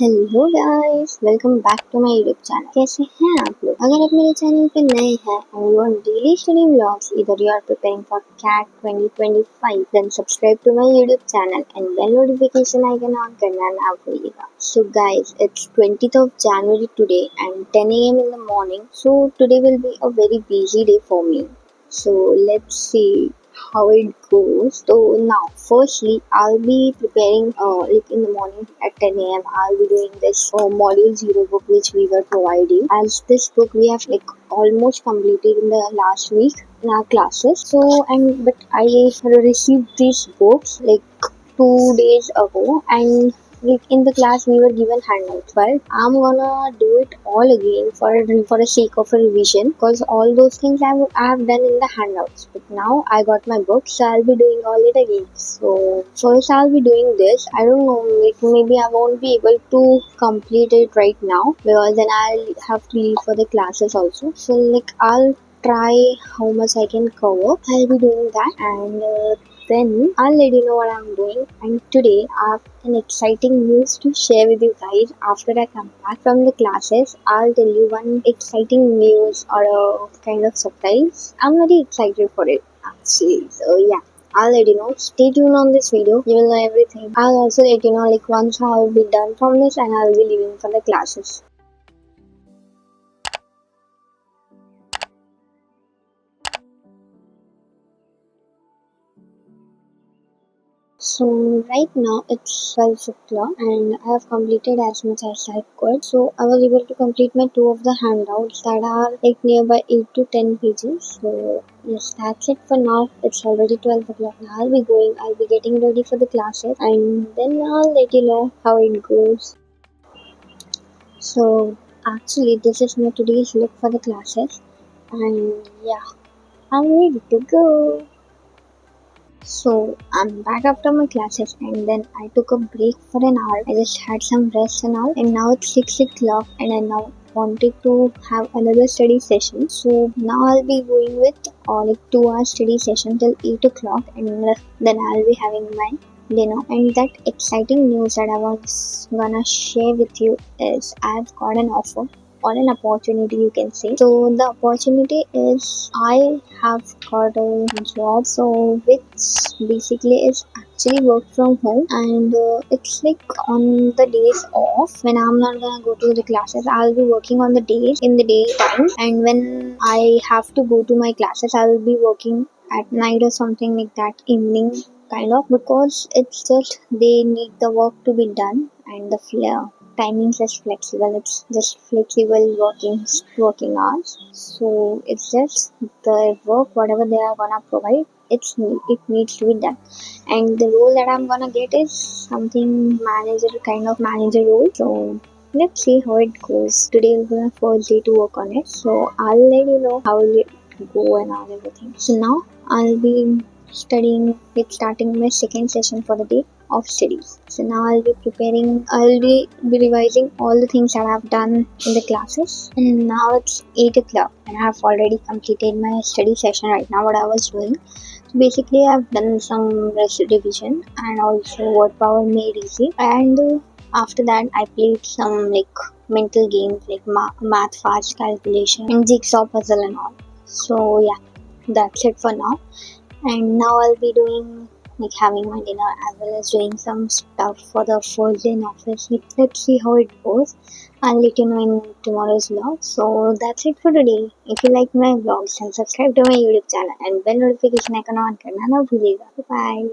Hello guys, welcome back to my YouTube channel. कैसे हैं आप लोग? अगर आप मेरे चैनल पे नए हैं and you want daily study vlogs, either you are preparing for CAT 2025, then subscribe to my YouTube channel and bell notification icon on करना ना भूलिएगा। So guys, it's 20th of January today and 10 a.m. in the morning. So today will be a very busy day for me. So let's see how it goes. So now, firstly, I'll be preparing like in the morning at 10 a.m. I'll be doing this module zero book which we were providing. As this book we have like almost completed in the last week in our classes. But I received these books like 2 days ago, and like in the class we were given handouts, but I'm gonna do it all again for the sake of a revision, because all those things I have done in the handouts, but now I got my book, so I'll be doing all it again. So first I'll be doing this. I don't know, like maybe I won't be able to complete it right now because then I'll have to leave for the classes also. So like I'll try how much I can cover. I'll be doing that, and then I'll let you know what I'm doing. And today I have an exciting news to share with you guys. After I come back from the classes, I'll tell you one exciting news or a kind of surprise. I'm very excited for it actually. So yeah. I'll let you know. Stay tuned on this video. You will know everything. I'll also let you know like once I'll be done from this and I'll be leaving for the classes. So right now it's 12 o'clock and I have completed as much as I could. So I was able to complete my two of the handouts that are like nearby 8 to 10 pages. So yes, that's it for now. It's already 12 o'clock. Now I'll be getting ready for the classes, and then I'll let you know how it goes. So actually this is my today's look for the classes, and yeah, I'm ready to go. So I'm back after my classes, and then I took a break for an hour. I just had some rest and all, and now it's 6 o'clock and I now wanted to have another study session. So now I'll be going with like 2 hours study session till 8 o'clock, and then I'll be having my dinner. And that exciting news that I was gonna share with you is I've got an offer or an opportunity, you can say. So the opportunity is I have got a job, so which basically is actually work from home, and it's like on the days off when I'm not gonna go to the classes, I'll be working on the days in the daytime, and when I have to go to my classes I'll be working at night or something like that, evening kind of, because it's just they need the work to be done, and the timings is flexible. It's just flexible working hours. So it's just the work whatever they are gonna provide. It needs to be done, and the role that I'm gonna get is something manager, kind of manager role. So let's see how it goes. Today will be my first day to work on it. So I'll let you know how will it go and all everything. So now I'll be studying, like starting my second session for the day of studies. So now I'll be revising all the things that I've done in the classes. And now it's 8 o'clock and I have already completed my study session right now, what I was doing. So basically I've done some rest revision and also word power made easy. And after that I played some like mental games like math fast calculation and jigsaw puzzle and all. So yeah, that's it for now, and now I'll be doing like having my dinner as well as doing some stuff for the first day in office. Like, let's see how it goes. I'll let you know in tomorrow's vlog. So that's it for today. If you like my vlogs, then subscribe to my YouTube channel and bell notification icon on करना ना भूलिएगा. Bye.